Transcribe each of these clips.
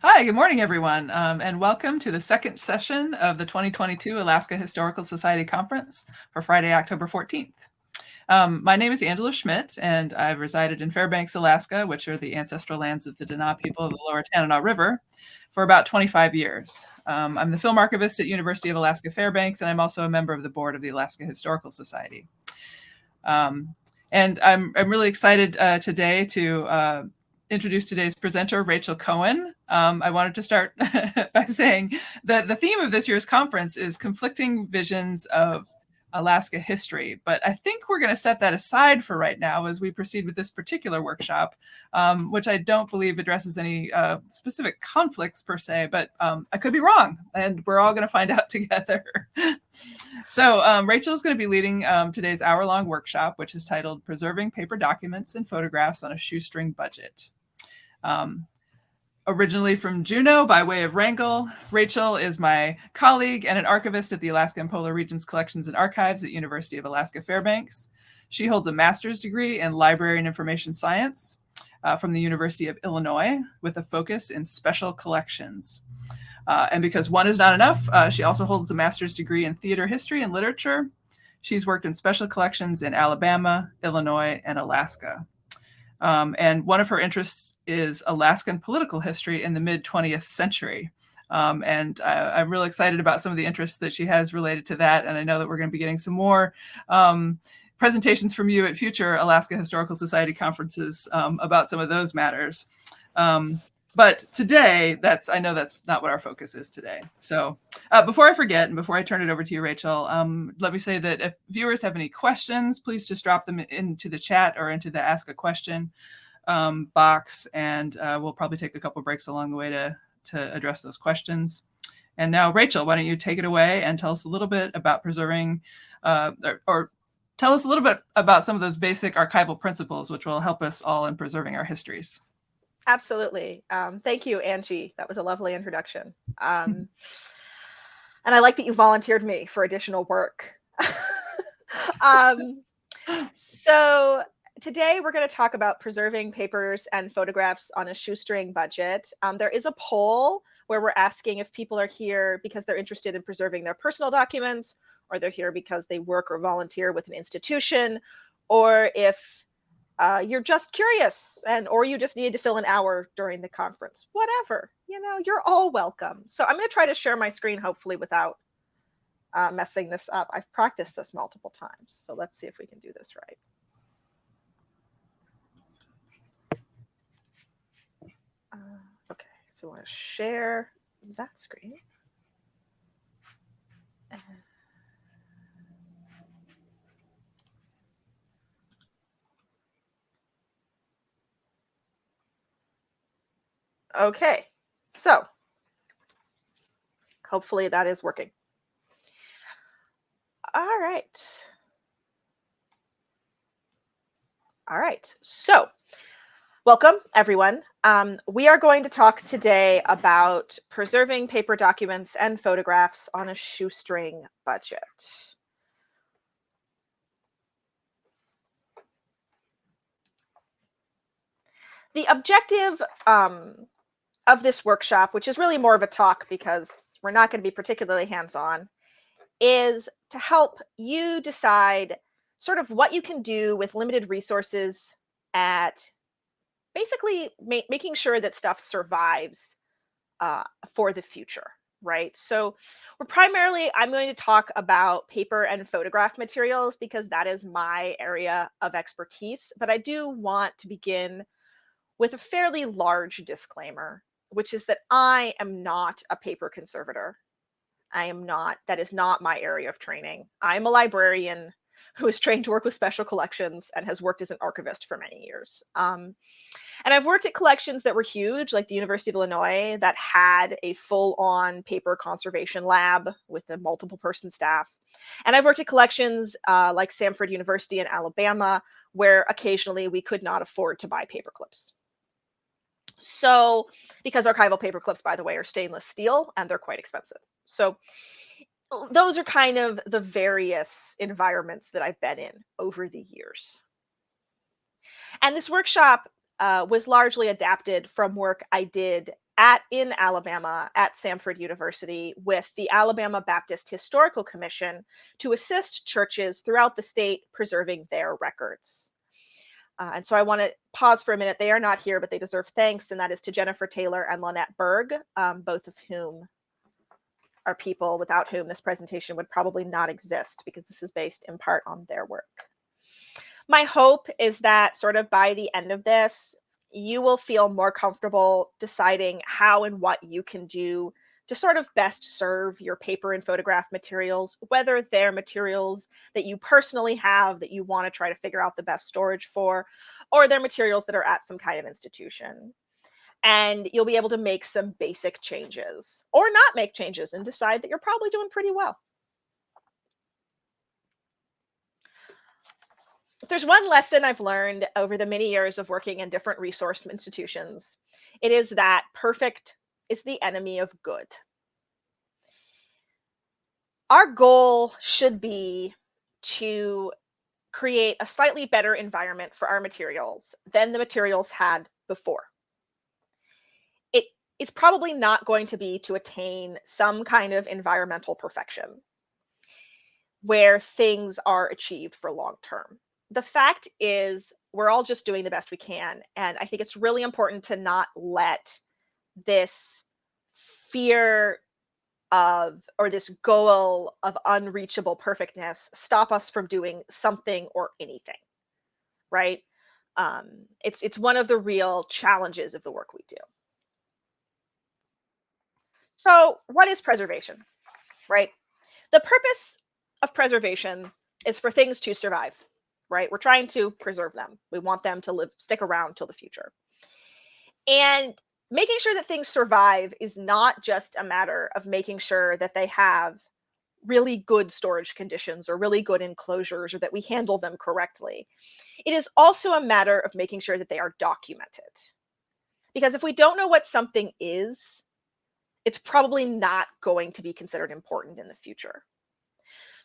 Hi, good morning, everyone, and welcome to the second session of the 2022 Alaska Historical Society Conference for Friday, October 14th. My name is Angela Schmidt, and I've resided in Fairbanks, Alaska, which are the ancestral lands of the Dana people of the lower Tanana River, for about 25 years. I'm the film archivist at University of Alaska Fairbanks, and I'm also a member of the board of the Alaska Historical Society. And I'm really excited today to introduce today's presenter, Rachel Cohen. I wanted to start by saying that the theme of this year's conference is conflicting visions of Alaska history, but I think we're going to set that aside for right now as we proceed with this particular workshop, which I don't believe addresses any specific conflicts per se, but I could be wrong, and we're all going to find out together. So Rachel is going to be leading today's hour-long workshop, which is titled Preserving Paper Documents and Photographs on a Shoestring Budget. Originally from Juneau by way of Wrangell, Rachel is my colleague and an archivist at the Alaska and Polar Regions Collections and Archives at University of Alaska Fairbanks. She holds a master's degree in Library and Information Science from the University of Illinois with a focus in special collections. And because one is not enough, she also holds a master's degree in theater history and literature. She's worked in special collections in Alabama, Illinois, and Alaska. And one of her interests is Alaskan political history in the mid-20th century. And I'm really excited about some of the interests that she has related to that. And I know that we're going to be getting some more presentations from you at future Alaska Historical Society conferences about some of those matters. But today, I know that's not what our focus is today. So before I forget, and before I turn it over to you, Rachel, let me say that if viewers have any questions, please just drop them into the chat or into the Ask a Question box, and we'll probably take a couple breaks along the way to address those questions. And now, Rachel, why don't you take it away and tell us a little bit about preserving, or tell us a little bit about some of those basic archival principles, which will help us all in preserving our histories. Absolutely. Thank you, Angie. That was a lovely introduction. And I like that you volunteered me for additional work. So today we're going to talk about preserving papers and photographs on a shoestring budget. There is a poll where we're asking if people are here because they're interested in preserving their personal documents, or they're here because they work or volunteer with an institution, or if you're just curious or you just need to fill an hour during the conference. Whatever, you're all welcome. So I'm going to try to share my screen, hopefully without messing this up. I've practiced this multiple times, so let's see if we can do this right. Okay, so we want to share that screen. Okay, so hopefully that is working. All right, so welcome, everyone. We are going to talk today about preserving paper documents and photographs on a shoestring budget. The objective of this workshop, which is really more of a talk because we're not going to be particularly hands-on, is to help you decide sort of what you can do with limited resources at basically making sure that stuff survives for the future, right? So I'm going to talk about paper and photograph materials because that is my area of expertise, but I do want to begin with a fairly large disclaimer, which is that I am not a paper conservator. That is not my area of training. I'm a librarian who is trained to work with special collections and has worked as an archivist for many years. And I've worked at collections that were huge, like the University of Illinois, that had a full-on paper conservation lab with a multiple-person staff. And I've worked at collections like Samford University in Alabama, where occasionally we could not afford to buy paper clips. So, because archival paper clips, by the way, are stainless steel and they're quite expensive. So those are kind of the various environments that I've been in over the years. And this workshop was largely adapted from work I did in Alabama at Samford University with the Alabama Baptist Historical Commission to assist churches throughout the state preserving their records. And so I want to pause for a minute. They are not here, but they deserve thanks, and that is to Jennifer Taylor and Lynette Berg, both of whom are people without whom this presentation would probably not exist, because this is based in part on their work. My hope is that sort of by the end of this, you will feel more comfortable deciding how and what you can do to sort of best serve your paper and photograph materials, whether they're materials that you personally have that you want to try to figure out the best storage for, or they're materials that are at some kind of institution. And you'll be able to make some basic changes or not make changes and decide that you're probably doing pretty well. If there's one lesson I've learned over the many years of working in different resource institutions, it is that perfect is the enemy of good. Our goal should be to create a slightly better environment for our materials than the materials had before. It's probably not going to be to attain some kind of environmental perfection where things are achieved for long term. The fact is, we're all just doing the best we can. And I think it's really important to not let this fear of, or this goal of unreachable perfectness stop us from doing something or anything, right? It's one of the real challenges of the work we do. So what is preservation, right? The purpose of preservation is for things to survive, right? We're trying to preserve them. We want them to stick around till the future. And making sure that things survive is not just a matter of making sure that they have really good storage conditions or really good enclosures or that we handle them correctly. It is also a matter of making sure that they are documented. Because if we don't know what something is, it's probably not going to be considered important in the future.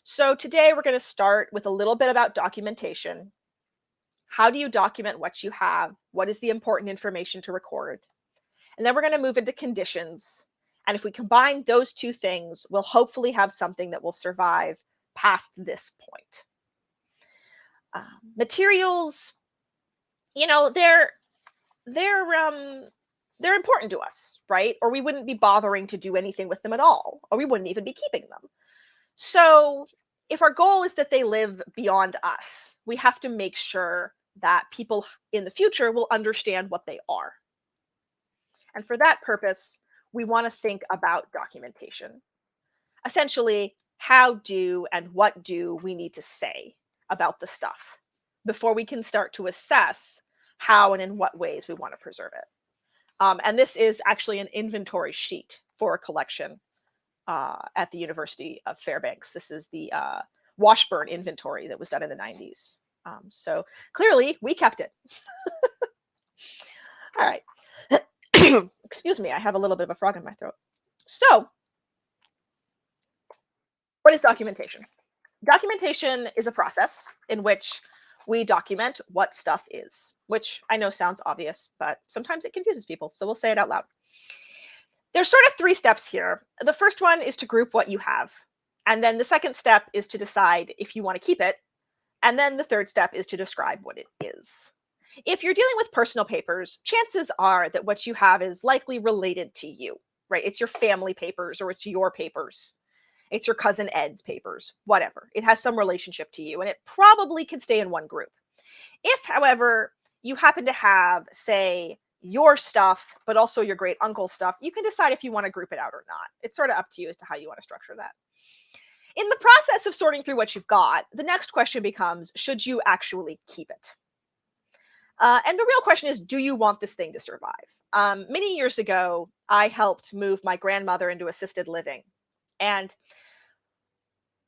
So today we're going to start with a little bit about documentation. How do you document what you have? What is the important information to record? And then we're going to move into conditions. And if we combine those two things, we'll hopefully have something that will survive past this point. Materials, they're important to us, right? Or we wouldn't be bothering to do anything with them at all, or we wouldn't even be keeping them. So if our goal is that they live beyond us, we have to make sure that people in the future will understand what they are. And for that purpose, we want to think about documentation. Essentially, how do and what do we need to say about the stuff before we can start to assess how and in what ways we want to preserve it. And this is actually an inventory sheet for a collection at the University of Fairbanks. This is the Washburn inventory that was done in the 90s. So clearly we kept it. All right. Excuse me, I have a little bit of a frog in my throat. So what is documentation? Documentation is a process in which we document what stuff is, which I know sounds obvious, but sometimes it confuses people. So we'll say it out loud. There's sort of 3 steps here. The first one is to group what you have. And then the second step is to decide if you want to keep it. And then the third step is to describe what it is. If you're dealing with personal papers, chances are that what you have is likely related to you, right? It's your family papers or it's your papers. It's your cousin Ed's papers, whatever. It has some relationship to you, and it probably can stay in one group. If, however, you happen to have, say, your stuff, but also your great uncle's stuff, you can decide if you want to group it out or not. It's sort of up to you as to how you want to structure that. In the process of sorting through what you've got, the next question becomes, should you actually keep it? And the real question is, do you want this thing to survive? Many years ago, I helped move my grandmother into assisted living. And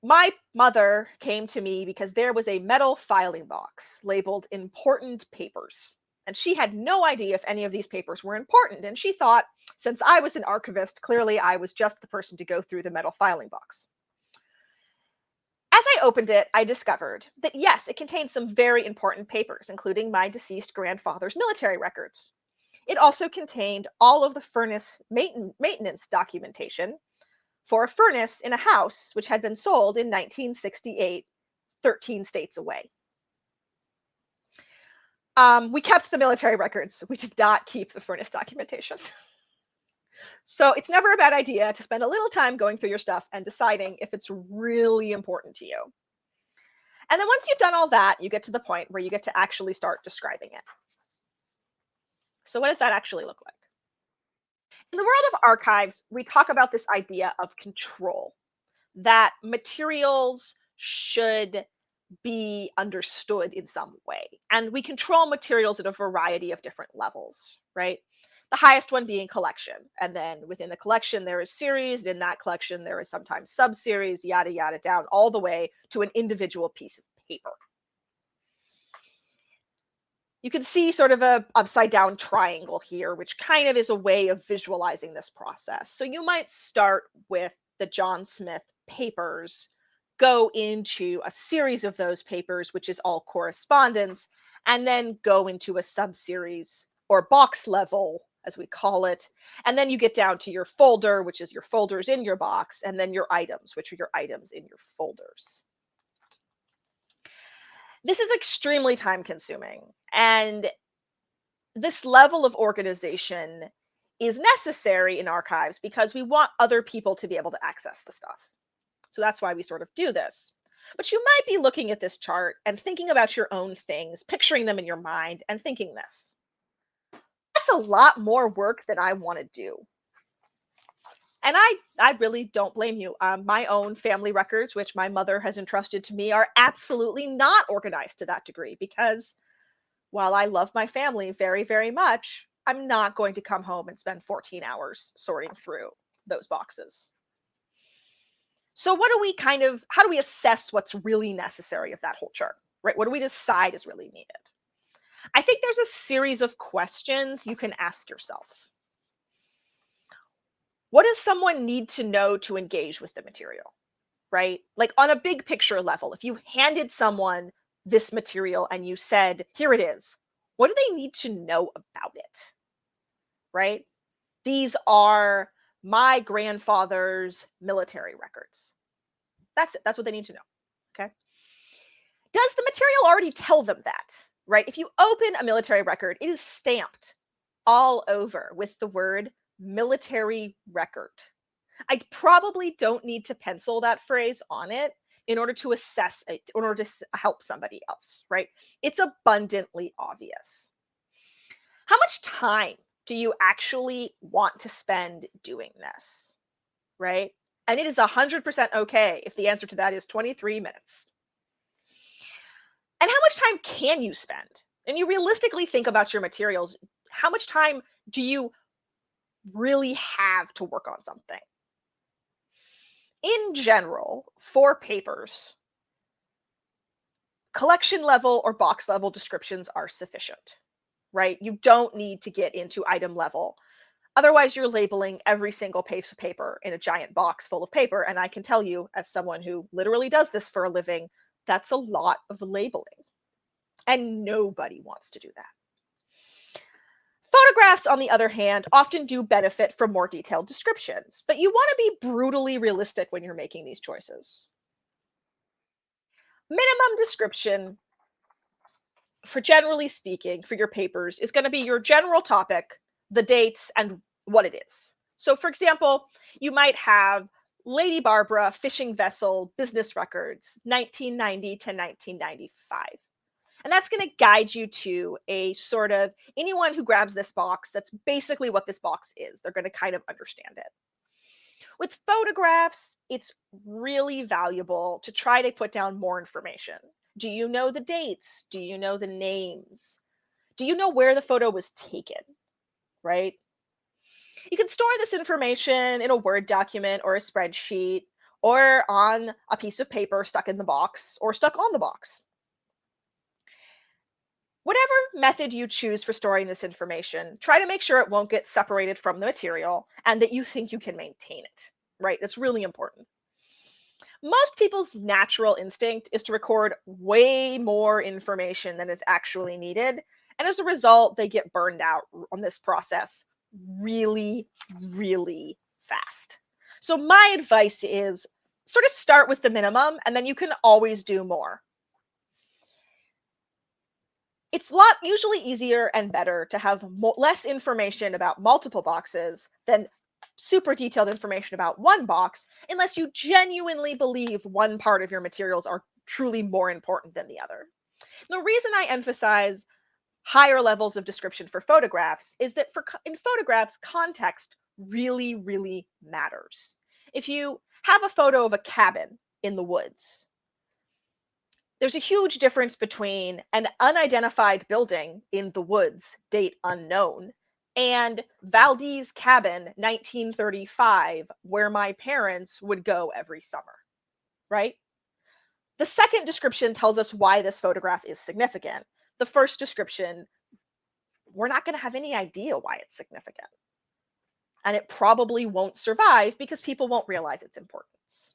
my mother came to me because there was a metal filing box labeled important papers. And she had no idea if any of these papers were important. And she thought, since I was an archivist, clearly I was just the person to go through the metal filing box. As I opened it, I discovered that yes, it contained some very important papers, including my deceased grandfather's military records. It also contained all of the furnace maintenance documentation for a furnace in a house which had been sold in 1968, 13 states away. We kept the military records. We did not keep the furnace documentation. So it's never a bad idea to spend a little time going through your stuff and deciding if it's really important to you. And then once you've done all that, you get to the point where you get to actually start describing it. So what does that actually look like? In the world of archives, we talk about this idea of control, that materials should be understood in some way. And we control materials at a variety of different levels, right? The highest one being collection. And then within the collection, there is series. And in that collection, there is sometimes sub-series, yada, yada, down all the way to an individual piece of paper. You can see sort of a upside down triangle here, which kind of is a way of visualizing this process. So you might start with the John Smith papers, go into a series of those papers, which is all correspondence, and then go into a sub-series or box level, as we call it. And then you get down to your folder, which is your folders in your box, and then your items, which are your items in your folders. This is extremely time consuming, and this level of organization is necessary in archives because we want other people to be able to access the stuff. So that's why we sort of do this. But you might be looking at this chart and thinking about your own things, picturing them in your mind and thinking this. That's a lot more work than I want to do. And I really don't blame you. My own family records, which my mother has entrusted to me, are absolutely not organized to that degree because while I love my family very, very much, I'm not going to come home and spend 14 hours sorting through those boxes. So how do we assess what's really necessary of that whole chart, right? What do we decide is really needed? I think there's a series of questions you can ask yourself. What does someone need to know to engage with the material, right? Like on a big picture level, if you handed someone this material and you said, here it is, what do they need to know about it, right? These are my grandfather's military records. That's it. That's what they need to know, okay? Does the material already tell them that, right? If you open a military record, it is stamped all over with the word military record. I probably don't need to pencil that phrase on it in order to assess it, in order to help somebody else, right? It's abundantly obvious. How much time do you actually want to spend doing this, right? And it is 100% okay if the answer to that is 23 minutes. And how much time can you spend? And you realistically think about your materials, how much time do you really have to work on something? In general, for papers, collection level or box level descriptions are sufficient, right? You don't need to get into item level. Otherwise, you're labeling every single piece of paper in a giant box full of paper. And I can tell you, as someone who literally does this for a living, that's a lot of labeling. And nobody wants to do that. Photographs, on the other hand, often do benefit from more detailed descriptions, but you want to be brutally realistic when you're making these choices. Minimum description, for generally speaking, for your papers, is going to be your general topic, the dates, and what it is. So, for example, you might have Lady Barbara fishing vessel business records, 1990 to 1995. And that's going to guide you to a sort of anyone who grabs this box, that's basically what this box is. They're going to kind of understand it. With photographs, it's really valuable to try to put down more information. Do you know the dates? Do you know the names? Do you know where the photo was taken, right? You can store this information in a Word document or a spreadsheet or on a piece of paper stuck in the box or stuck on the box. Whatever method you choose for storing this information, try to make sure it won't get separated from the material and that you think you can maintain it, right? That's really important. Most people's natural instinct is to record way more information than is actually needed, And as a result, they get burned out on this process really, really fast. So my advice is sort of start with the minimum, and then you can always do more. It's usually easier and better to have less information about multiple boxes than super detailed information about one box, unless you genuinely believe one part of your materials are truly more important than the other. The reason I emphasize higher levels of description for photographs is that in photographs, context really, really matters. If you have a photo of a cabin in the woods, there's a huge difference between an unidentified building in the woods, date unknown, and Valdez Cabin, 1935, where my parents would go every summer, right? The second description tells us why this photograph is significant. The first description, we're not going to have any idea why it's significant. And it probably won't survive because people won't realize its importance.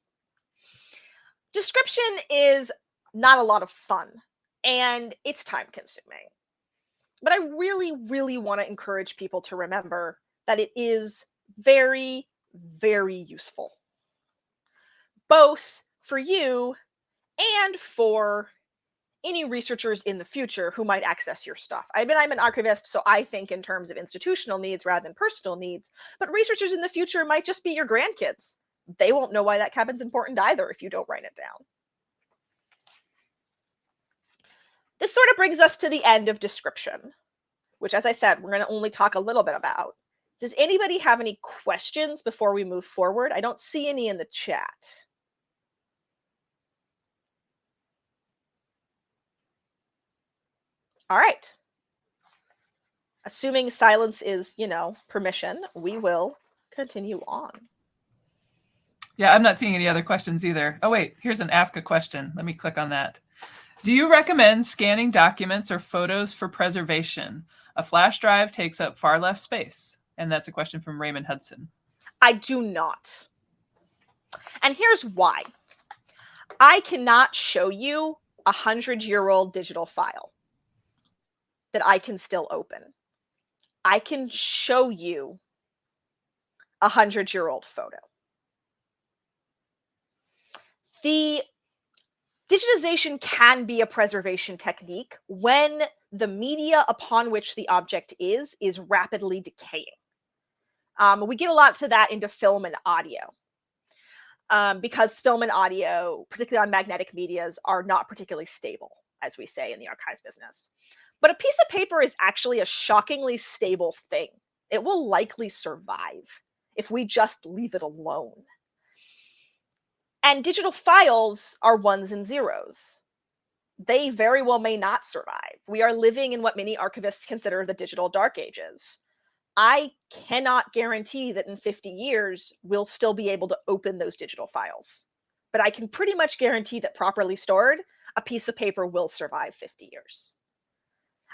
Description is not a lot of fun, and it's time consuming. But I really, really want to encourage people to remember that it is very, very useful, both for you and for any researchers in the future who might access your stuff. I'm an archivist, so I think in terms of institutional needs rather than personal needs, but researchers in the future might just be your grandkids. They won't know why that cabin's important either if you don't write it down. This sort of brings us to the end of description, which, as I said, we're going to only talk a little bit about. Does anybody have any questions before we move forward? I don't see any in the chat. All right. Assuming silence is, permission, we will continue on. Yeah, I'm not seeing any other questions either. Oh, wait, here's an ask a question. Let me click on that. Do you recommend scanning documents or photos for preservation? A flash drive takes up far less space. And that's a question from Raymond Hudson. I do not. And here's why. I cannot show you a 100-year-old digital file that I can still open. I can show you a 100-year-old photo. The digitization can be a preservation technique when the media upon which the object is rapidly decaying. We get a lot to that into film and audio because film and audio, particularly on magnetic medias, are not particularly stable, as we say in the archives business. But a piece of paper is actually a shockingly stable thing. It will likely survive if we just leave it alone. And digital files are ones and zeros. They very well may not survive. We are living in what many archivists consider the digital dark ages. I cannot guarantee that in 50 years, we'll still be able to open those digital files. But I can pretty much guarantee that properly stored, a piece of paper will survive 50 years.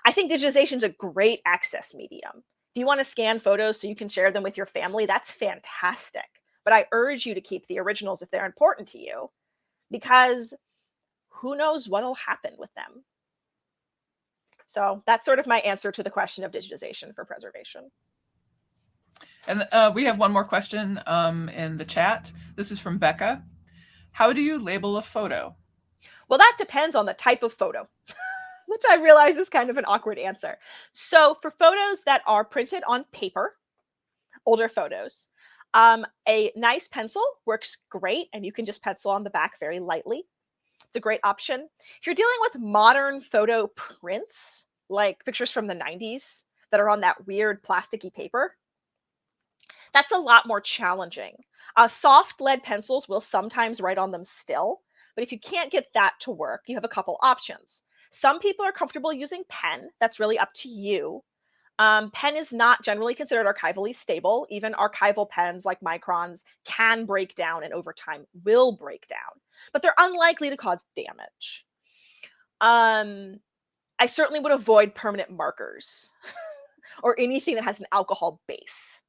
I think digitization is a great access medium. If you want to scan photos so you can share them with your family, that's fantastic. But I urge you to keep the originals if they're important to you, because who knows what'll happen with them. So that's sort of my answer to the question of digitization for preservation. And we have one more question in the chat. This is from Becca. How do you label a photo? Well, that depends on the type of photo, which I realize is kind of an awkward answer. So for photos that are printed on paper, older photos, a nice pencil works great, and you can just pencil on the back very lightly. It's a great option. If you're dealing with modern photo prints, like pictures from the 90s that are on that weird plasticky paper, that's a lot more challenging. Soft lead pencils will sometimes write on them still, but if you can't get that to work, you have a couple options. Some people are comfortable using pen. That's really up to you. Pen is not generally considered archivally stable. Even archival pens like microns can break down and over time will break down, but they're unlikely to cause damage. I certainly would avoid permanent markers or anything that has an alcohol base,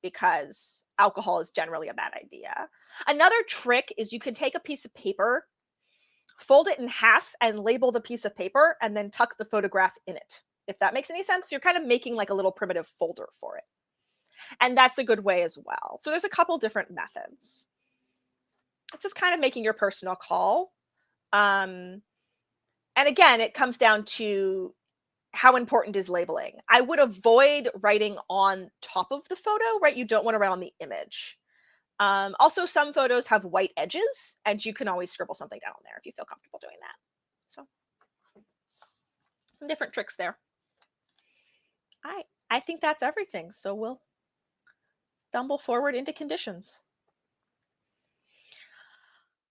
because alcohol is generally a bad idea. Another trick is you can take a piece of paper, fold it in half and label the piece of paper, and then tuck the photograph in it. if that makes any sense. You're kind of making like a little primitive folder for it. And that's a good way as well. So there's a couple different methods. It's just kind of making your personal call. And again, it comes down to how important is labeling. I would avoid writing on top of the photo, right? You don't want to write on the image. Also, some photos have white edges, and you can always scribble something down there if you feel comfortable doing that. So some different tricks there. I think that's everything. So we'll stumble forward into conditions.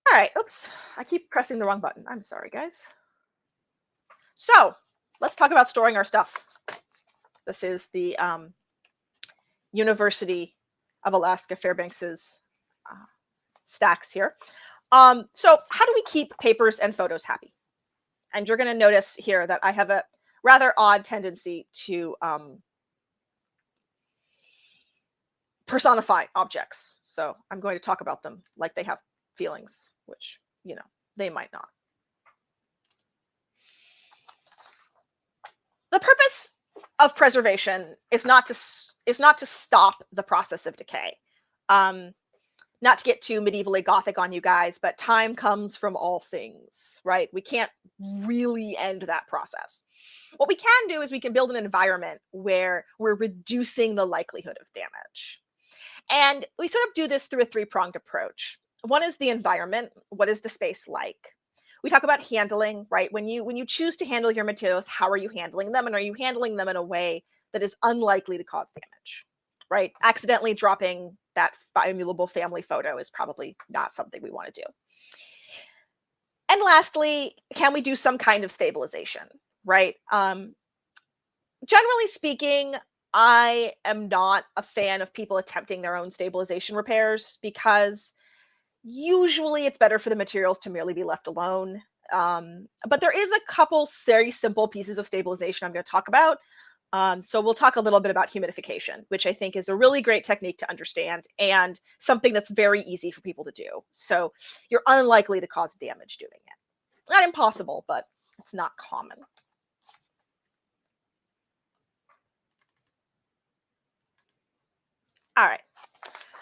All right, oops, I keep pressing the wrong button. I'm sorry, guys. So let's talk about storing our stuff. This is the University of Alaska Fairbanks's stacks here. So how do we keep papers and photos happy? And you're going to notice here that I have a rather odd tendency to personify objects. So I'm going to talk about them like they have feelings, which, you know, they might not. The purpose of preservation is not to stop the process of decay. Not to get too medievally Gothic on you guys, but time comes from all things, right? We can't really end that process. What we can do is we can build an environment where we're reducing the likelihood of damage. And we sort of do this through a three-pronged approach. One is the environment. What is the space like? We talk about handling, right? When you choose to handle your materials, how are you handling them? And are you handling them in a way that is unlikely to cause damage, right? Accidentally dropping that biomullable family photo is probably not something we want to do. And lastly, can we do some kind of stabilization, right? Generally speaking, I am not a fan of people attempting their own stabilization repairs because usually it's better for the materials to merely be left alone. But there is a couple very simple pieces of stabilization I'm going to talk about. So we'll talk a little bit about humidification, which I think is a really great technique to understand and something that's very easy for people to do. So you're unlikely to cause damage doing it. Not impossible, but it's not common. All right.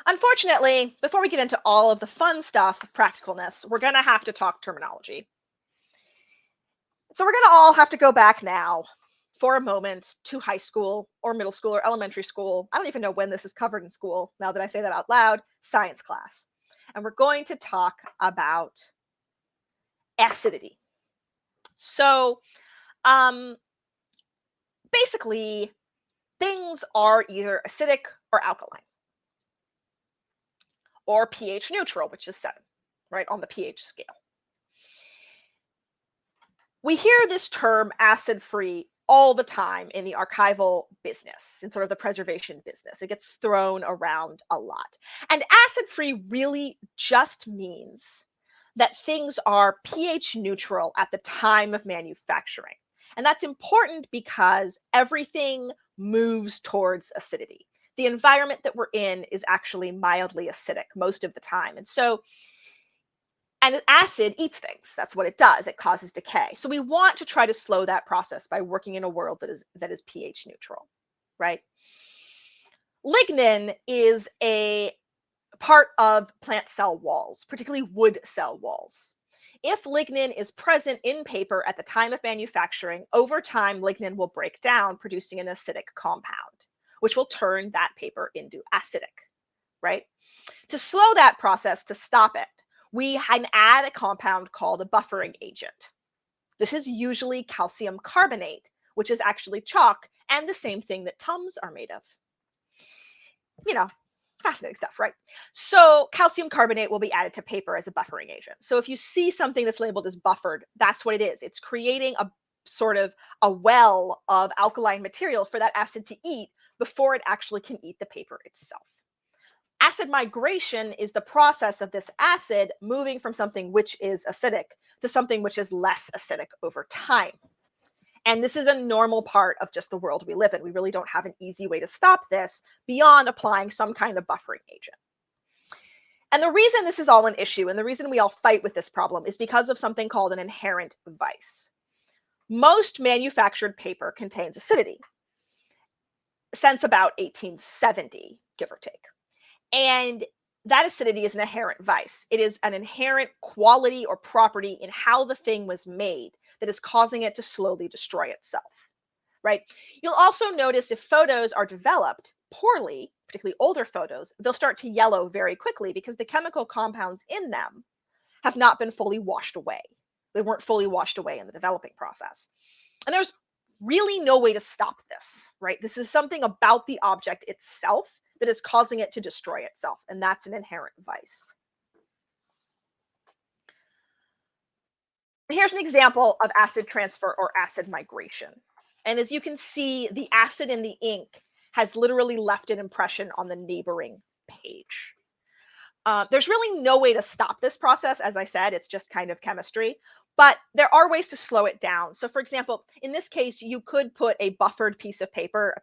Unfortunately, before we get into all of the fun stuff of practicalness, we're going to have to talk terminology. So we're going to all have to go back now for a moment to high school or middle school or elementary school. I don't even know when this is covered in school, now that I say that out loud, science class. And we're going to talk about acidity. So basically, things are either acidic or alkaline, or pH neutral, which is 7, right, on the pH scale. We hear this term acid-free all the time in the archival business, in sort of the preservation business. It gets thrown around a lot. And acid-free really just means that things are pH neutral at the time of manufacturing. And that's important because everything moves towards acidity. The environment that we're in is actually mildly acidic most of the time. And acid eats things. That's what it does. It causes decay. So we want to try to slow that process by working in a world that is pH neutral, right? Lignin is a part of plant cell walls, particularly wood cell walls. If lignin is present in paper at the time of manufacturing, over time, lignin will break down, producing an acidic compound, which will turn that paper into acidic, right? To slow that process, to stop it, we can add a compound called a buffering agent. This is usually calcium carbonate, which is actually chalk and the same thing that Tums are made of. You know, fascinating stuff, right? So calcium carbonate will be added to paper as a buffering agent. So if you see something that's labeled as buffered, that's what it is. It's creating a sort of a well of alkaline material for that acid to eat before it actually can eat the paper itself. Acid migration is the process of this acid moving from something which is acidic to something which is less acidic over time. And this is a normal part of just the world we live in. We really don't have an easy way to stop this beyond applying some kind of buffering agent. And the reason this is all an issue and the reason we all fight with this problem is because of something called an inherent vice. Most manufactured paper contains acidity since about 1870, give or take. And that acidity is an inherent vice. It is an inherent quality or property in how the thing was made that is causing it to slowly destroy itself, right? You'll also notice if photos are developed poorly, particularly older photos, they'll start to yellow very quickly because the chemical compounds in them have not been fully washed away. They weren't fully washed away in the developing process. And there's really no way to stop this, right? This is something about the object itself that is causing it to destroy itself, and that's an inherent vice. Here's an example of acid transfer or acid migration. And as you can see, the acid in the ink has literally left an impression on the neighboring page. There's really no way to stop this process. As I said, it's just kind of chemistry, but there are ways to slow it down. So for example, in this case, you could put a buffered piece of paper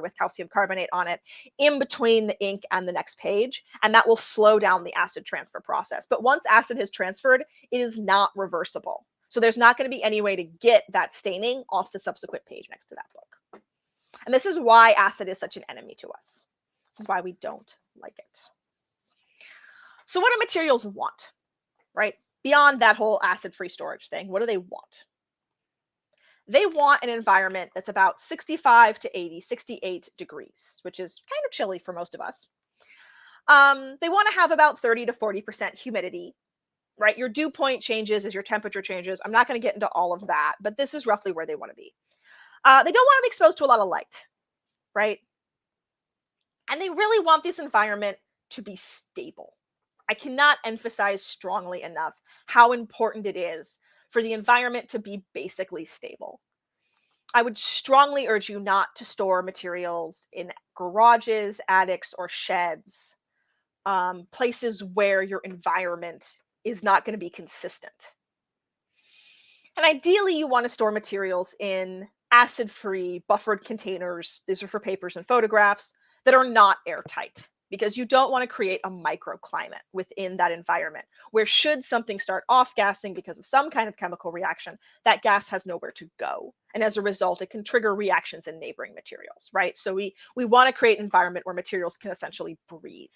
with calcium carbonate on it, in between the ink and the next page, and that will slow down the acid transfer process. But once acid has transferred, it is not reversible. So there's not going to be any way to get that staining off the subsequent page next to that book. And this is why acid is such an enemy to us. This is why we don't like it. So what do materials want, right? Beyond that whole acid-free storage thing, what do they want? They want an environment that's about 65 to 80, 68 degrees, which is kind of chilly for most of us. They want to have about 30 to 40% humidity, right? Your dew point changes as your temperature changes. I'm not going to get into all of that, but this is roughly where they want to be. They don't want to be exposed to a lot of light, right? And they really want this environment to be stable. I cannot emphasize strongly enough how important it is for the environment to be basically stable. I would strongly urge you not to store materials in garages, attics, or sheds, places where your environment is not going to be consistent. And ideally, you want to store materials in acid-free, buffered containers. These are for papers and photographs that are not airtight, because you don't want to create a microclimate within that environment where, should something start off-gassing because of some kind of chemical reaction, that gas has nowhere to go. And as a result, it can trigger reactions in neighboring materials, right? So we want to create an environment where materials can essentially breathe.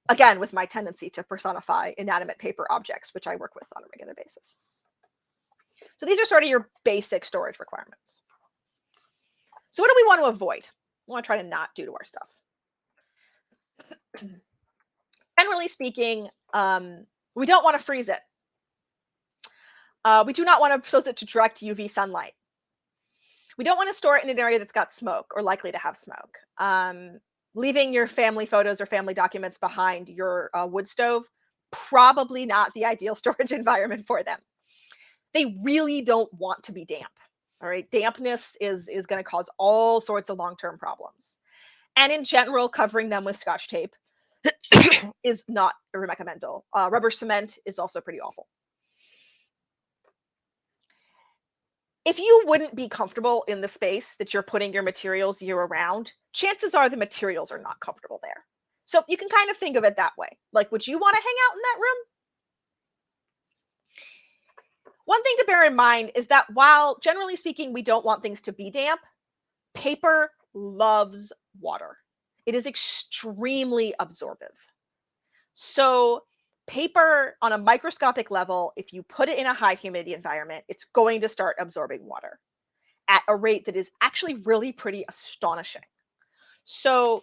Again, with my tendency to personify inanimate paper objects, which I work with on a regular basis. So these are sort of your basic storage requirements. So what do we want to avoid? We want to try to not do to our stuff. Generally speaking, we don't want to freeze it. We do not want to expose it to direct UV sunlight. We don't want to store it in an area that's got smoke or likely to have smoke. Leaving your family photos or family documents behind your wood stove, probably not the ideal storage environment for them. They really don't want to be damp. All right, dampness is going to cause all sorts of long-term problems. And in general, covering them with Scotch tape is not recommendable. Rubber cement is also pretty awful. If you wouldn't be comfortable in the space that you're putting your materials year-round, chances are the materials are not comfortable there. So you can kind of think of it that way. Like, would you want to hang out in that room? One thing to bear in mind is that while, generally speaking, we don't want things to be damp, paper loves water. It is extremely absorptive. So paper, on a microscopic level, if you put it in a high humidity environment, it's going to start absorbing water at a rate that is actually really pretty astonishing. So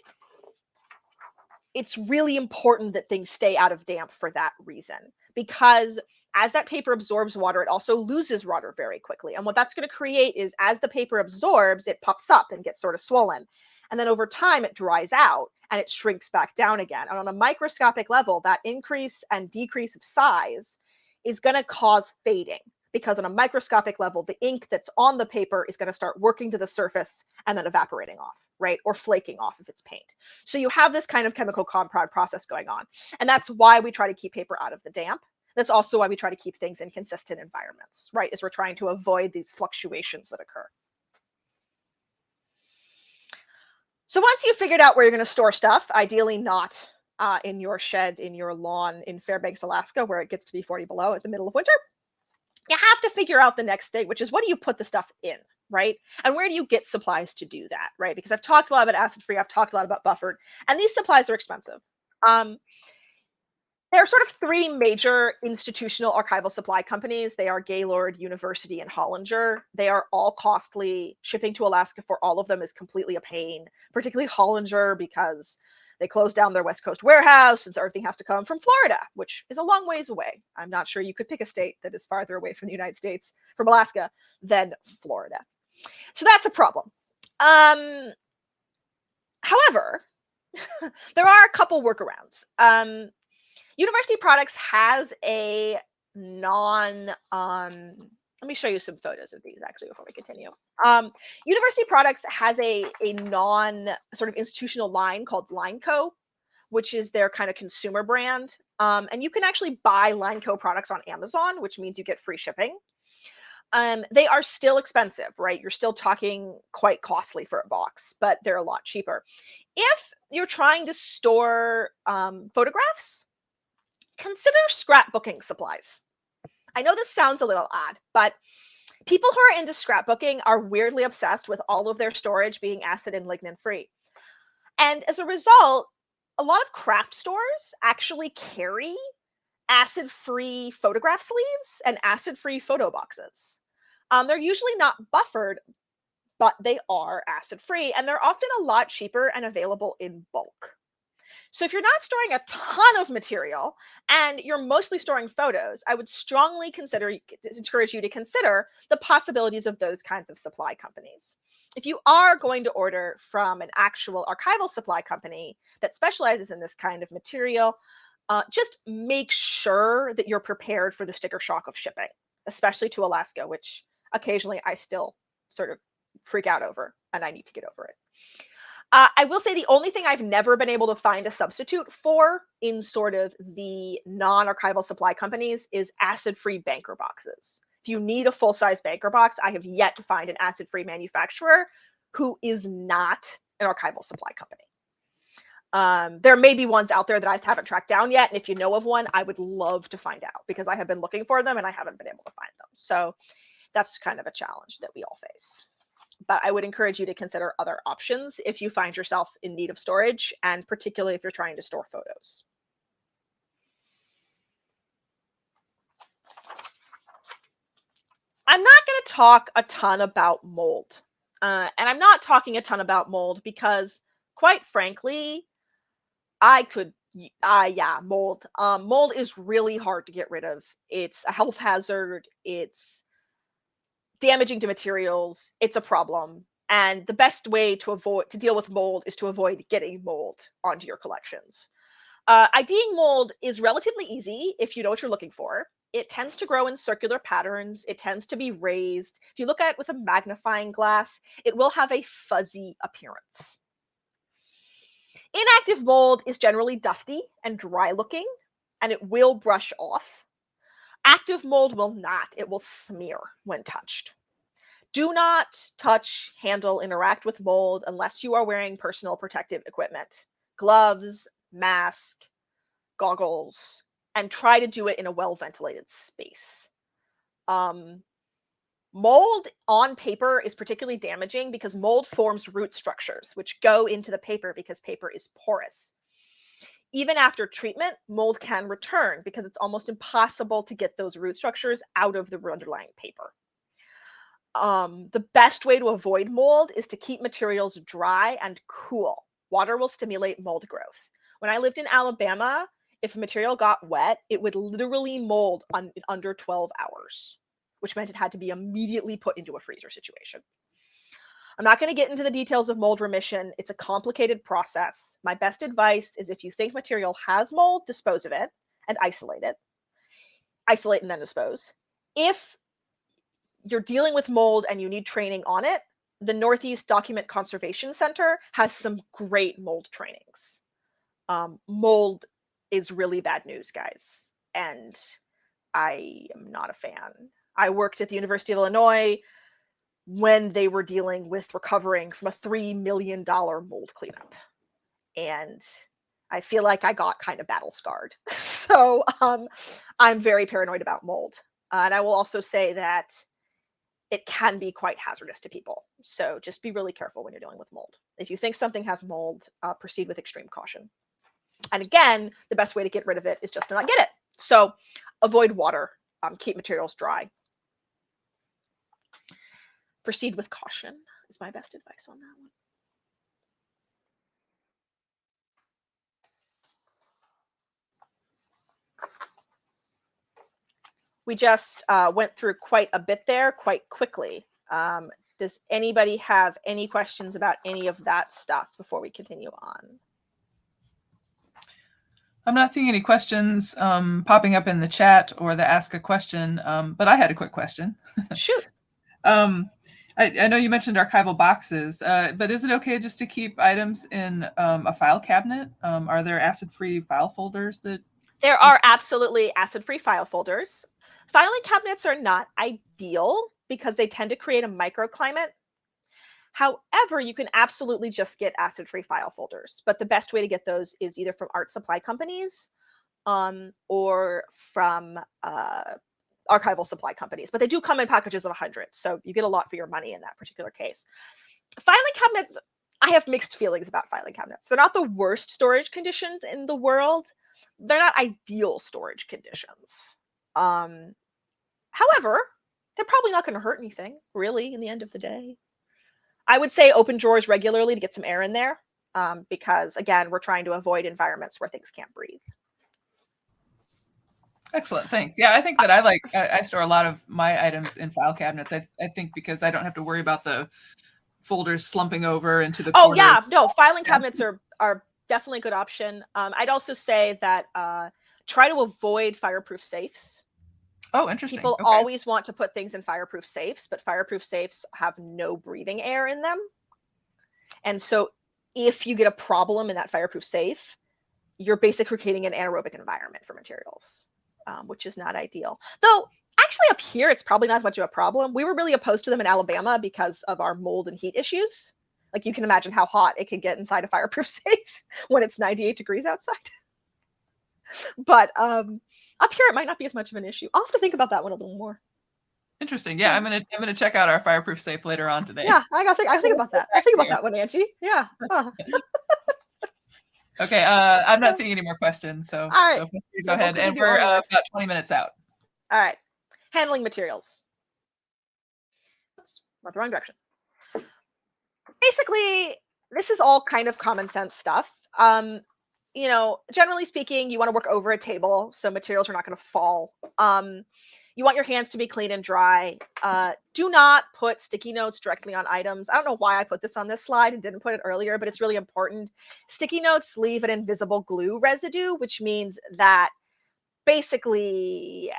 it's really important that things stay out of damp for that reason, because as that paper absorbs water, it also loses water very quickly. And what that's going to create is, as the paper absorbs, it puffs up and gets sort of swollen. And then over time, it dries out and it shrinks back down again. And on a microscopic level, that increase and decrease of size is going to cause fading, because on a microscopic level, the ink that's on the paper is going to start working to the surface and then evaporating off, right? Or flaking off if it's paint. So you have this kind of chemical compound process going on. And that's why we try to keep paper out of the damp. That's also why we try to keep things in consistent environments, right? Is we're trying to avoid these fluctuations that occur. So once you've figured out where you're going to store stuff, ideally not in your shed, in your lawn in Fairbanks, Alaska, where it gets to be 40 below at the middle of winter, you have to figure out the next thing, which is what do you put the stuff in, right? And where do you get supplies to do that, right? Because I've talked a lot about acid free, I've talked a lot about buffered, and these supplies are expensive. Um, there are sort of three major institutional archival supply companies. They are Gaylord, University, and Hollinger. They are all costly. Shipping to Alaska for all of them is completely a pain, particularly Hollinger because they closed down their West Coast warehouse, and so everything has to come from Florida, which is a long ways away. I'm not sure you could pick a state that is farther away from the United States, from Alaska, than Florida. So that's a problem. However, there are a couple workarounds. University Products has a let me show you some photos of these actually before we continue. University Products has a non sort of institutional line called Lineco, which is their kind of consumer brand. And you can actually buy Lineco products on Amazon, which means you get free shipping. They are still expensive, right? You're still talking quite costly for a box, but they're a lot cheaper. If you're trying to store photographs, consider scrapbooking supplies. I know this sounds a little odd, but people who are into scrapbooking are weirdly obsessed with all of their storage being acid and lignin free. And as a result, a lot of craft stores actually carry acid-free photograph sleeves and acid-free photo boxes. They're usually not buffered, but they are acid-free, and they're often a lot cheaper and available in bulk. So if you're not storing a ton of material and you're mostly storing photos, I would strongly encourage you to consider the possibilities of those kinds of supply companies. If you are going to order from an actual archival supply company that specializes in this kind of material, just make sure that you're prepared for the sticker shock of shipping, especially to Alaska, which occasionally I still sort of freak out over, and I need to get over it. I will say the only thing I've never been able to find a substitute for in sort of the non-archival supply companies is acid-free banker boxes. If you need a full-size banker box, I have yet to find an acid-free manufacturer who is not an archival supply company. There may be ones out there that I just haven't tracked down yet, and if you know of one, I would love to find out because I have been looking for them and I haven't been able to find them. So that's kind of a challenge that we all face. But I would encourage you to consider other options if you find yourself in need of storage, and particularly if you're trying to store photos. I'm not going to talk a ton about mold. And I'm not talking a ton about mold because, quite frankly, mold. Mold is really hard to get rid of. It's a health hazard. It's damaging to materials. It's a problem. And the best way to deal with mold is to avoid getting mold onto your collections. IDing mold is relatively easy if you know what you're looking for. It tends to grow in circular patterns. It tends to be raised. If you look at it with a magnifying glass, it will have a fuzzy appearance. Inactive mold is generally dusty and dry looking, and it will brush off. Active mold will not. It will smear when touched. Do not touch, handle, interact with mold unless you are wearing personal protective equipment, gloves, mask, goggles, and try to do it in a well-ventilated space. Mold on paper is particularly damaging because mold forms root structures, which go into the paper because paper is porous. Even after treatment, mold can return because it's almost impossible to get those root structures out of the underlying paper. The best way to avoid mold is to keep materials dry and cool. Water will stimulate mold growth. When I lived in Alabama, if a material got wet, it would literally mold in under 12 hours, which meant it had to be immediately put into a freezer situation. I'm not going to get into the details of mold remission. It's a complicated process. My best advice is if you think material has mold, dispose of it and isolate it. Isolate and then dispose. If you're dealing with mold and you need training on it, the Northeast Document Conservation Center has some great mold trainings. Mold is really bad news, guys, and I am not a fan. I worked at the University of Illinois when they were dealing with recovering from a $3 million mold cleanup, and I feel like I got kind of battle scarred. So I'm very paranoid about mold. And I will also say that it can be quite hazardous to people. So just be really careful when you're dealing with mold. If you think something has mold, proceed with extreme caution. And again, the best way to get rid of it is just to not get it. So avoid water, keep materials dry. Proceed with caution is my best advice on that one. We just went through quite a bit there quite quickly. Does anybody have any questions about any of that stuff before we continue on? I'm not seeing any questions popping up in the chat or the ask a question, but I had a quick question. Shoot. I know you mentioned archival boxes, but is it okay just to keep items in a file cabinet? Are there acid-free file folders that? There are absolutely acid-free file folders. Filing cabinets are not ideal because they tend to create a microclimate. However, you can absolutely just get acid-free file folders, but the best way to get those is either from art supply companies or from archival supply companies, but they do come in packages of 100, so you get a lot for your money in that particular case. Filing cabinets, I have mixed feelings about filing cabinets. They're not the worst storage conditions in the world. They're not ideal storage conditions. However, they're probably not going to hurt anything, really, in the end of the day. I would say open drawers regularly to get some air in there because, again, we're trying to avoid environments where things can't breathe. Excellent, thanks. Yeah, I think that I store a lot of my items in file cabinets. I think because I don't have to worry about the folders slumping over into the corner. Yeah, no, filing cabinets are definitely a good option. I'd also say that try to avoid fireproof safes. Oh, interesting. People always want to put things in fireproof safes, but fireproof safes have no breathing air in them. And so if you get a problem in that fireproof safe, you're basically creating an anaerobic environment for materials, which is not ideal. Though actually up here, it's probably not as much of a problem. We were really opposed to them in Alabama because of our mold and heat issues. Like you can imagine how hot it can get inside a fireproof safe when it's 98 degrees outside. But up here, it might not be as much of an issue. I'll have to think about that one a little more. Interesting. Yeah, I'm gonna check out our fireproof safe later on today. Yeah, I think about that. I think about that one, Angie. Yeah. Okay, I'm not seeing any more questions, so, all right. so go ahead. And we're about 20 minutes out. All right. Handling materials. Oops, went the wrong direction. Basically, this is all kind of common sense stuff. You know, generally speaking, you want to work over a table so materials are not going to fall. You want your hands to be clean and dry. Do not put sticky notes directly on items. I don't know why I put this on this slide and didn't put it earlier, but it's really important. Sticky notes leave an invisible glue residue, which means that basically, yeah,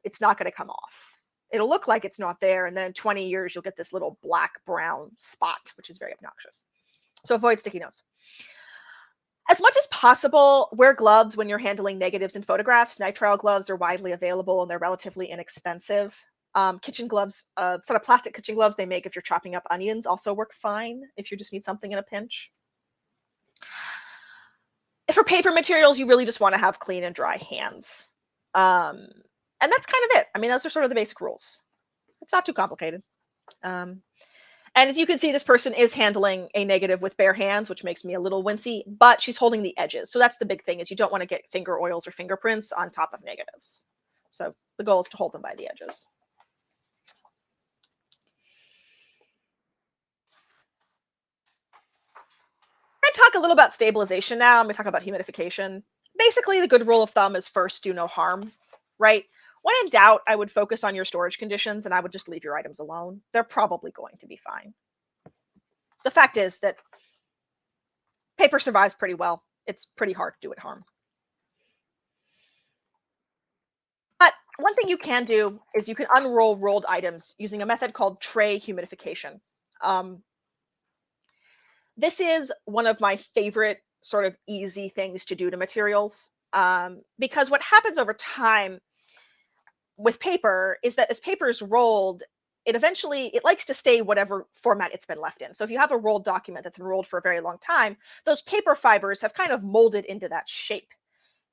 it's not going to come off. It'll look like it's not there, and then in 20 years, you'll get this little black-brown spot, which is very obnoxious. So avoid sticky notes. As much as possible, wear gloves when you're handling negatives and photographs. Nitrile gloves are widely available and they're relatively inexpensive. Kitchen gloves, sort of plastic kitchen gloves they make if you're chopping up onions also work fine if you just need something in a pinch. For paper materials, you really just want to have clean and dry hands. And that's kind of it. I mean, those are sort of the basic rules. It's not too complicated. And as you can see, this person is handling a negative with bare hands, which makes me a little wincy, but she's holding the edges. So that's the big thing is you don't want to get finger oils or fingerprints on top of negatives. So the goal is to hold them by the edges. I'm going to talk a little about stabilization now. I'm going to talk about humidification. Basically, the good rule of thumb is first, do no harm, right? When in doubt, I would focus on your storage conditions and I would just leave your items alone. They're probably going to be fine. The fact is that paper survives pretty well. It's pretty hard to do it harm. But one thing you can do is you can unroll rolled items using a method called tray humidification. This is one of my favorite sort of easy things to do to materials because what happens over time with paper is that as paper is rolled, it likes to stay whatever format it's been left in. So if you have a rolled document that's been rolled for a very long time, those paper fibers have kind of molded into that shape.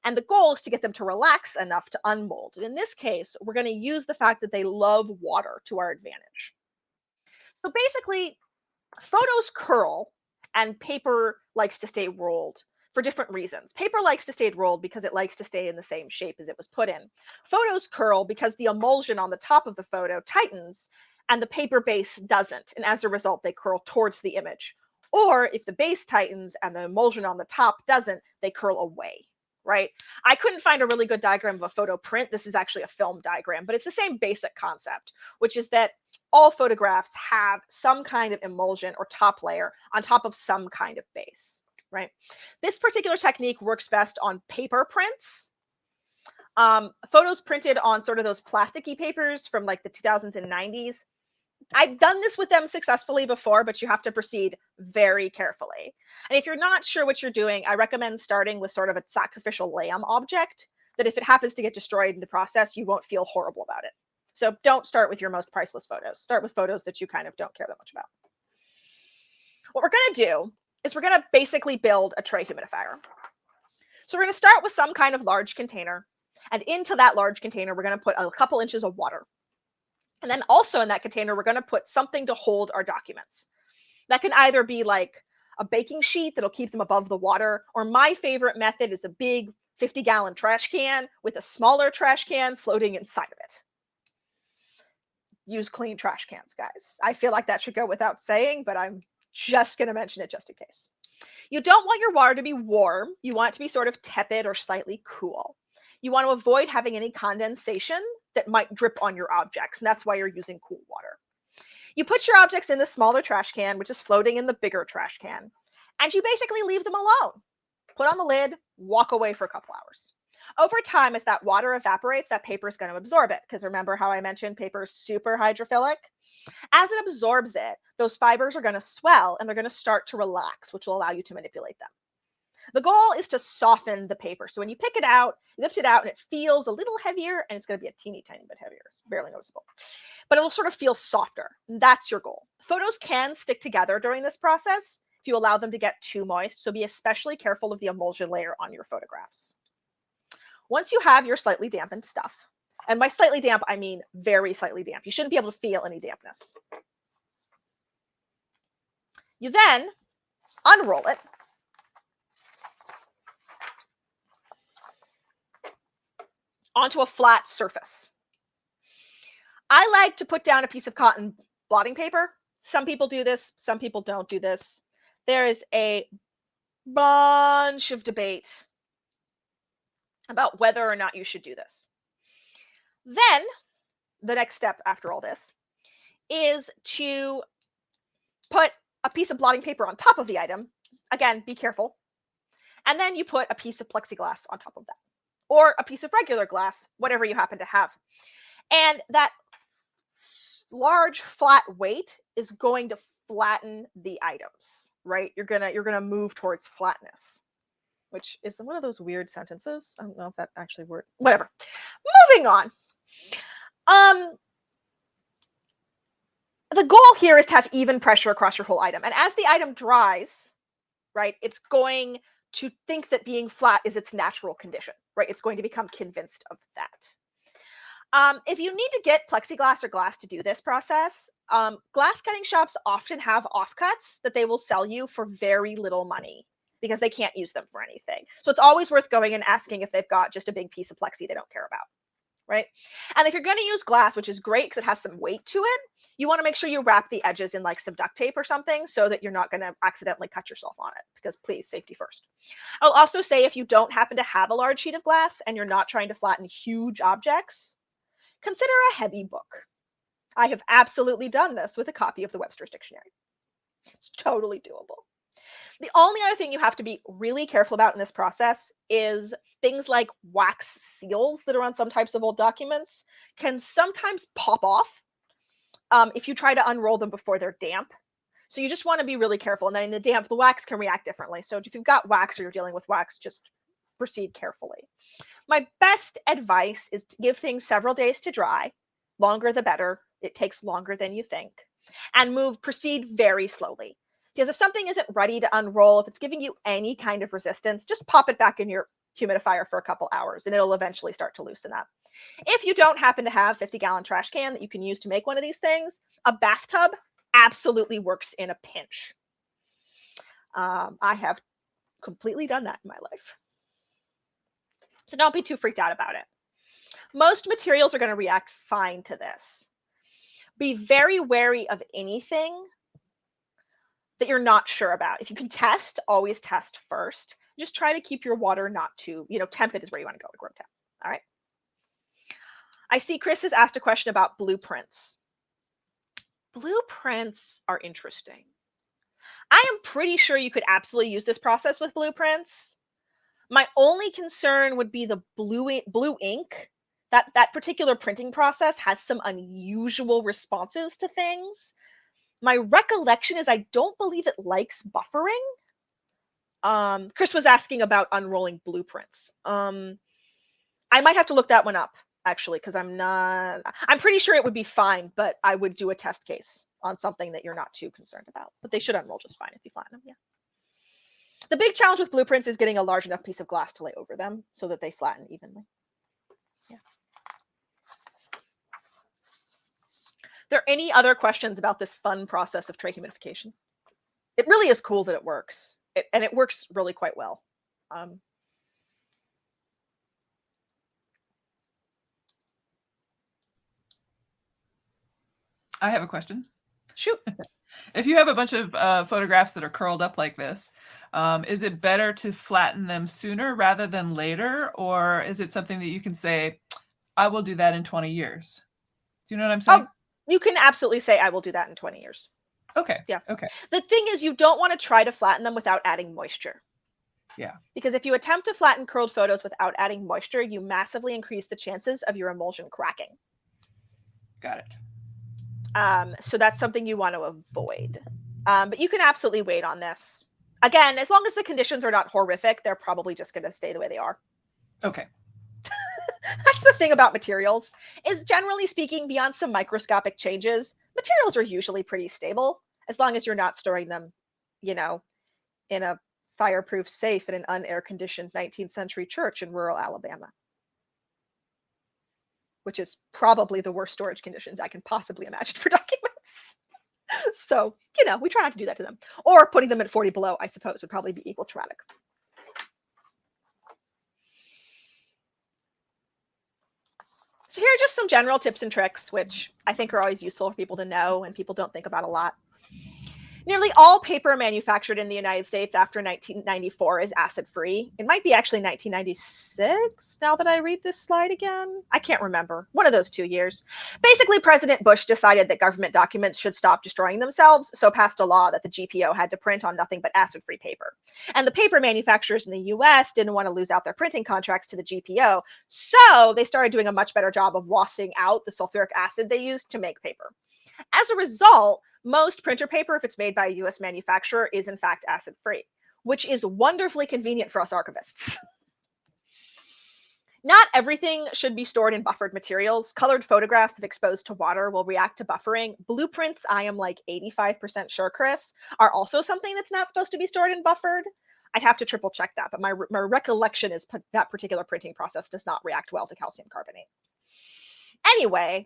And the goal is to get them to relax enough to unmold. And in this case, we're going to use the fact that they love water to our advantage. So basically, photos curl and paper likes to stay rolled for different reasons. Paper likes to stay rolled because it likes to stay in the same shape as it was put in. Photos curl because the emulsion on the top of the photo tightens and the paper base doesn't. And as a result, they curl towards the image. Or if the base tightens and the emulsion on the top doesn't, they curl away, right? I couldn't find a really good diagram of a photo print. This is actually a film diagram, but it's the same basic concept, which is that all photographs have some kind of emulsion or top layer on top of some kind of base, right? This particular technique works best on paper prints. Photos printed on sort of those plasticky papers from like the 2000s and 90s. I've done this with them successfully before, but you have to proceed very carefully. And if you're not sure what you're doing, I recommend starting with sort of a sacrificial lamb object that if it happens to get destroyed in the process, you won't feel horrible about it. So don't start with your most priceless photos. Start with photos that you kind of don't care that much about. What we're going to do is we're going to basically build a tray humidifier. So we're going to start with some kind of large container. And into that large container, we're going to put a couple inches of water. And then also in that container, we're going to put something to hold our documents. That can either be like a baking sheet that'll keep them above the water, or my favorite method is a big 50-gallon trash can with a smaller trash can floating inside of it. Use clean trash cans, guys. I feel like that should go without saying, but I'm just going to mention it just in case. You don't want your water to be warm. You want it to be sort of tepid or slightly cool. You want to avoid having any condensation that might drip on your objects, and that's why you're using cool water. You put your objects in the smaller trash can, which is floating in the bigger trash can, and you basically leave them alone. Put on the lid, walk away for a couple hours. Over time, as that water evaporates, that paper is going to absorb it, because remember how I mentioned paper is super hydrophilic? As it absorbs it, those fibers are going to swell and they're going to start to relax, which will allow you to manipulate them. The goal is to soften the paper. So when you pick it out, you lift it out, and it feels a little heavier, and it's going to be a teeny tiny bit heavier. It's barely noticeable. But it'll sort of feel softer. That's your goal. Photos can stick together during this process if you allow them to get too moist, so be especially careful of the emulsion layer on your photographs. Once you have your slightly dampened stuff, and by slightly damp, I mean very slightly damp. You shouldn't be able to feel any dampness. You then unroll it. Onto a flat surface. I like to put down a piece of cotton blotting paper. Some people do this, some people don't do this. There is a bunch of debate about whether or not you should do this. Then, the next step after all this is to put a piece of blotting paper on top of the item. Again, be careful. And then you put a piece of plexiglass on top of that, or a piece of regular glass, whatever you happen to have. And that large flat weight is going to flatten the items, right? You're gonna move towards flatness, which is one of those weird sentences. I don't know if that actually worked. Whatever. Moving on. The goal here is to have even pressure across your whole item. And as the item dries, right, it's going to think that being flat is its natural condition, right? It's going to become convinced of that. If you need to get plexiglass or glass to do this process, glass cutting shops often have offcuts that they will sell you for very little money because they can't use them for anything. So it's always worth going and asking if they've got just a big piece of plexi they don't care about, right? And if you're going to use glass, which is great because it has some weight to it, you want to make sure you wrap the edges in like some duct tape or something so that you're not going to accidentally cut yourself on it, because please, safety first. I'll also say if you don't happen to have a large sheet of glass and you're not trying to flatten huge objects, consider a heavy book. I have absolutely done this with a copy of the Webster's Dictionary. It's totally doable. The only other thing you have to be really careful about in this process is things like wax seals that are on some types of old documents can sometimes pop off if you try to unroll them before they're damp. So you just want to be really careful. And then in the damp, the wax can react differently. So if you've got wax or you're dealing with wax, just proceed carefully. My best advice is to give things several days to dry. Longer the better. It takes longer than you think. And proceed very slowly. Because if something isn't ready to unroll, if it's giving you any kind of resistance, just pop it back in your humidifier for a couple hours, and it'll eventually start to loosen up. If you don't happen to have a 50-gallon trash can that you can use to make one of these things, a bathtub absolutely works in a pinch. I have completely done that in my life. So don't be too freaked out about it. Most materials are going to react fine to this. Be very wary of anything that you're not sure about. If you can test, always test first. Just try to keep your water not too, tepid is where you want to go, like room temp. All right. I see Chris has asked a question about blueprints. Blueprints are interesting. I am pretty sure you could absolutely use this process with blueprints. My only concern would be the blue ink. That particular printing process has some unusual responses to things. My recollection is I don't believe it likes buffering. Chris was asking about unrolling blueprints. I might have to look that one up, actually, because I'm pretty sure it would be fine, but I would do a test case on something that you're not too concerned about. But they should unroll just fine if you flatten them, yeah. The big challenge with blueprints is getting a large enough piece of glass to lay over them so that they flatten evenly. Yeah. Are there any other questions about this fun process of tray humidification? It really is cool that it works, and it works really quite well. I have a question. Shoot. If you have a bunch of photographs that are curled up like this, is it better to flatten them sooner rather than later? Or is it something that you can say, I will do that in 20 years? Do you know what I'm saying? Oh, you can absolutely say, I will do that in 20 years. Okay. Yeah. Okay. The thing is, you don't want to try to flatten them without adding moisture. Yeah. Because if you attempt to flatten curled photos without adding moisture, you massively increase the chances of your emulsion cracking. Got it. So that's something you want to avoid. But you can absolutely wait on this. Again, as long as the conditions are not horrific, they're probably just going to stay the way they are. Okay. That's the thing about materials, is generally speaking, beyond some microscopic changes, materials are usually pretty stable, as long as you're not storing them, in a fireproof safe in an unair-conditioned 19th century church in rural Alabama, which is probably the worst storage conditions I can possibly imagine for documents. So, we try not to do that to them. Or putting them at 40 below, I suppose, would probably be equal traumatic. So here are just some general tips and tricks, which I think are always useful for people to know and people don't think about a lot. Nearly all paper manufactured in the United States after 1994 is acid-free. It might be actually 1996, now that I read this slide again. I can't remember. One of those 2 years. Basically, President Bush decided that government documents should stop destroying themselves, so passed a law that the GPO had to print on nothing but acid-free paper. And the paper manufacturers in the US didn't want to lose out their printing contracts to the GPO, so they started doing a much better job of washing out the sulfuric acid they used to make paper. As a result, most printer paper, if it's made by a US manufacturer, is in fact acid-free, which is wonderfully convenient for us archivists. Not everything should be stored in buffered materials. Colored photographs, if exposed to water, will react to buffering. Blueprints, I am like 85% sure, Chris, are also something that's not supposed to be stored in buffered. I'd have to triple check that, but my recollection is that particular printing process does not react well to calcium carbonate. Anyway,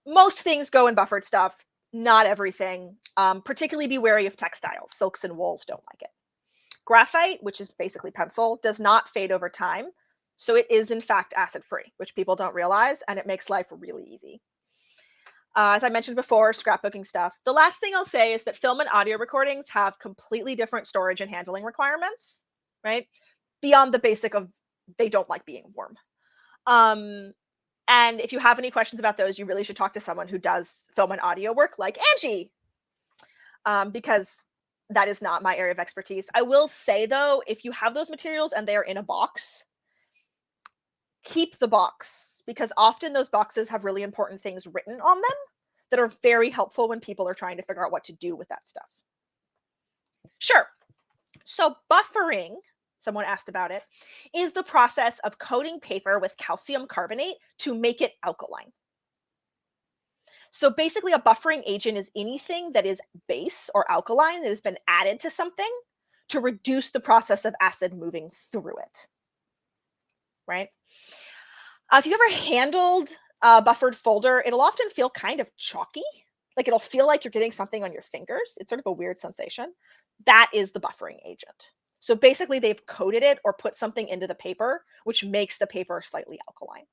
most things go in buffered stuff. Not everything. Particularly be wary of textiles. Silks and wools don't like it. Graphite, which is basically pencil, does not fade over time. So it is, in fact, acid-free, which people don't realize, and it makes life really easy. As I mentioned before, scrapbooking stuff. The last thing I'll say is that film and audio recordings have completely different storage and handling requirements, right? Beyond the basic of they don't like being warm. And if you have any questions about those, you really should talk to someone who does film and audio work like Angie, because that is not my area of expertise. I will say, though, if you have those materials and they are in a box, keep the box, because often those boxes have really important things written on them that are very helpful when people are trying to figure out what to do with that stuff. Sure. So buffering, someone asked about it, is the process of coating paper with calcium carbonate to make it alkaline. So basically, a buffering agent is anything that is base or alkaline that has been added to something to reduce the process of acid moving through it. right? If you've ever handled a buffered folder, it'll often feel kind of chalky. Like it'll feel like you're getting something on your fingers. It's sort of a weird sensation. That is the buffering agent. So basically they've coated it or put something into the paper, which makes the paper slightly alkaline.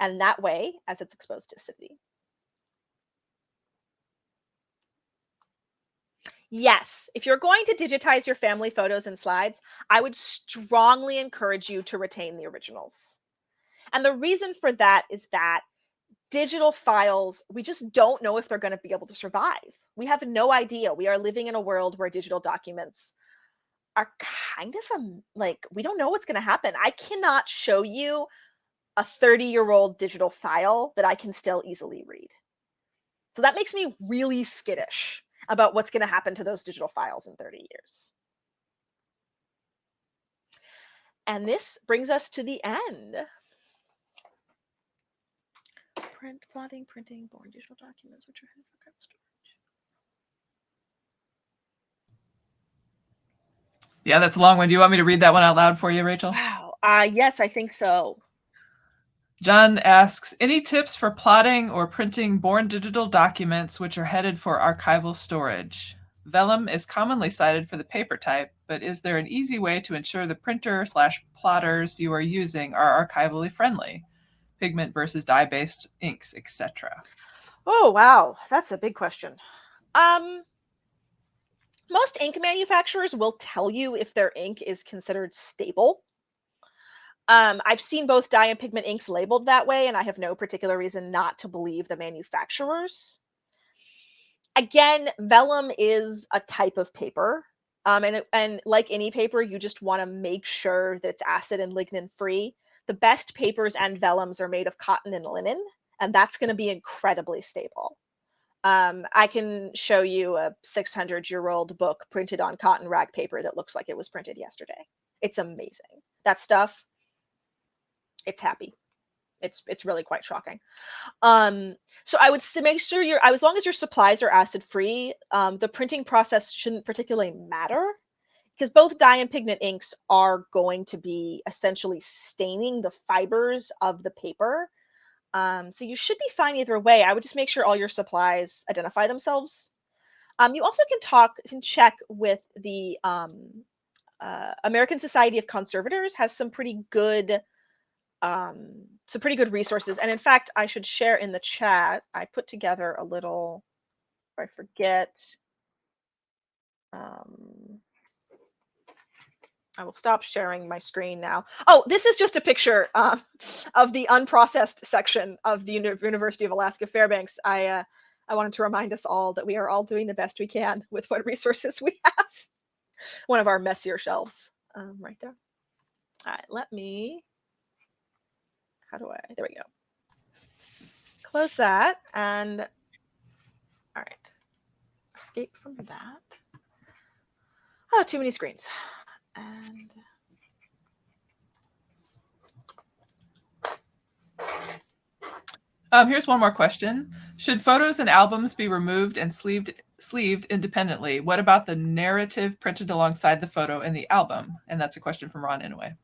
And that way, as it's exposed to acidity. Yes, if you're going to digitize your family photos and slides, I would strongly encourage you to retain the originals. And the reason for that is that digital files, we just don't know if they're going to be able to survive. We have no idea. We are living in a world where digital documents are kind of like, we don't know what's going to happen. I cannot show you a 30-year-old digital file that I can still easily read. So that makes me really skittish about what's going to happen to those digital files in 30 years. And this brings us to the end. Print, plotting, printing, born digital documents, which are headed for archival storage. Yeah, that's a long one. Do you want me to read that one out loud for you, Rachel? Wow. Yes, I think so. John asks, any tips for plotting or printing born digital documents which are headed for archival storage? Vellum is commonly cited for the paper type, but is there an easy way to ensure the printer/plotters you are using are archivally friendly? Pigment versus dye-based inks, etc. Oh, wow. That's a big question. Most ink manufacturers will tell you if their ink is considered stable. I've seen both dye and pigment inks labeled that way, and I have no particular reason not to believe the manufacturers. Again, vellum is a type of paper. And like any paper, you just want to make sure that it's acid and lignin free. The best papers and vellums are made of cotton and linen, and that's going to be incredibly stable. I can show you a 600-year-old book printed on cotton rag paper that looks like it was printed yesterday. It's amazing. That stuff, it's happy. It's really quite shocking. So I would make sure as long as your supplies are acid free, the printing process shouldn't particularly matter, because both dye and pigment inks are going to be essentially staining the fibers of the paper. So you should be fine either way. I would just make sure all your supplies identify themselves. You also can check with the American Society of Conservators has some pretty good resources. And in fact, I should share in the chat. I put together a little, if I forget, I will stop sharing my screen now. Oh, this is just a picture of the unprocessed section of the University of Alaska Fairbanks. I wanted to remind us all that we are all doing the best we can with what resources we have. One of our messier shelves right there. All right, there we go. Close that and all right, escape from that. Oh, too many screens. And here's one more question. Should photos and albums be removed and sleeved independently? What about the narrative printed alongside the photo in the album? And that's a question from Ron Inouye.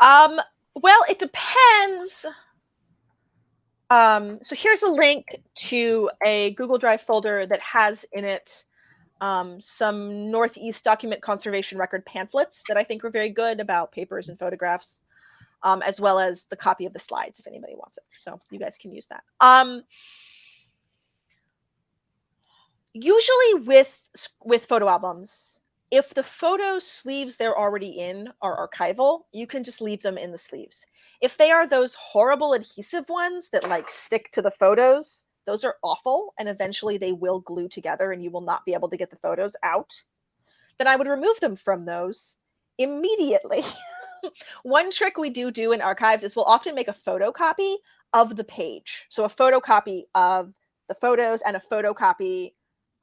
Well, it depends. So here's a link to a Google Drive folder that has in it some Northeast Document Conservation Record pamphlets that I think are very good about papers and photographs, as well as the copy of the slides if anybody wants it. So you guys can use that. Usually with photo albums, if the photo sleeves they're already in are archival, you can just leave them in the sleeves. If they are those horrible adhesive ones that like stick to the photos, those are awful, and eventually they will glue together and you will not be able to get the photos out, then I would remove them from those immediately. One trick we do in archives is we'll often make a photocopy of the page. So a photocopy of the photos and a photocopy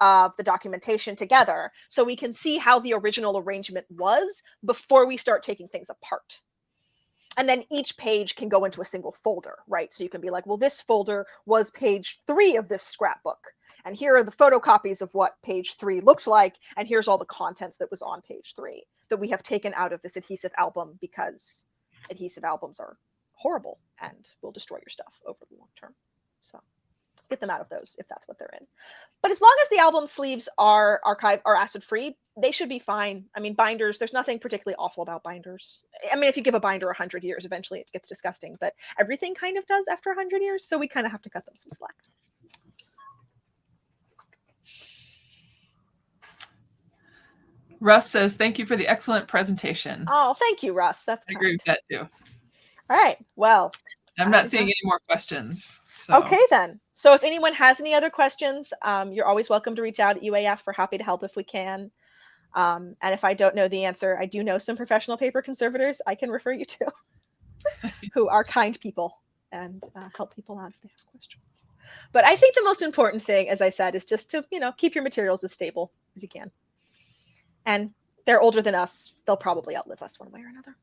of the documentation together, so we can see how the original arrangement was before we start taking things apart. And then each page can go into a single folder, right? So you can be like, well, this folder was page 3 of this scrapbook. and here are the photocopies of what page 3 looked like, and here's all the contents that was on page 3 that we have taken out of this adhesive album because adhesive albums are horrible and will destroy your stuff over the long term. So get them out of those if that's what they're in. But as long as the album sleeves are acid free, they should be fine. I mean, binders, there's nothing particularly awful about binders. I mean, if you give a binder 100 years, eventually it gets disgusting, but everything kind of does after 100 years, so we kind of have to cut them some slack. Russ says, thank you for the excellent presentation. Oh, thank you, Russ. That's kind. I agree with that too. All right, well. I'm not seeing any more questions. So. Okay, then. So if anyone has any other questions, you're always welcome to reach out at UAF. We're happy to help if we can. And if I don't know the answer, I do know some professional paper conservators I can refer you to who are kind people and help people out if they have questions. But I think the most important thing, as I said, is just to, keep your materials as stable as you can. And they're older than us. They'll probably outlive us one way or another.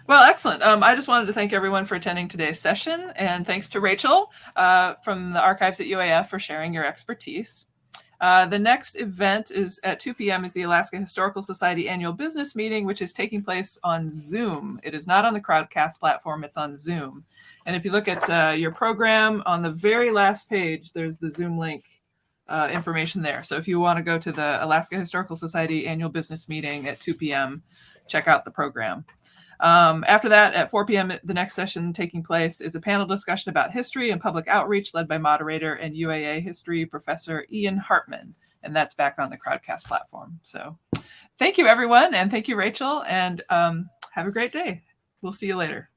Well, excellent. I just wanted to thank everyone for attending today's session, and thanks to Rachel from the archives at UAF for sharing your expertise. The next event is at 2 p.m. is the Alaska Historical Society annual business meeting, which is taking place on Zoom. It is not on the Crowdcast platform, it's on Zoom. And if you look at your program, on the very last page, there's the Zoom link information there. So if you want to go to the Alaska Historical Society annual business meeting at 2 p.m., check out the program. After that, at 4 p.m., the next session taking place is a panel discussion about history and public outreach led by moderator and UAA history professor Ian Hartman. And that's back on the Crowdcast platform. So thank you, everyone. And thank you, Rachel. And have a great day. We'll see you later.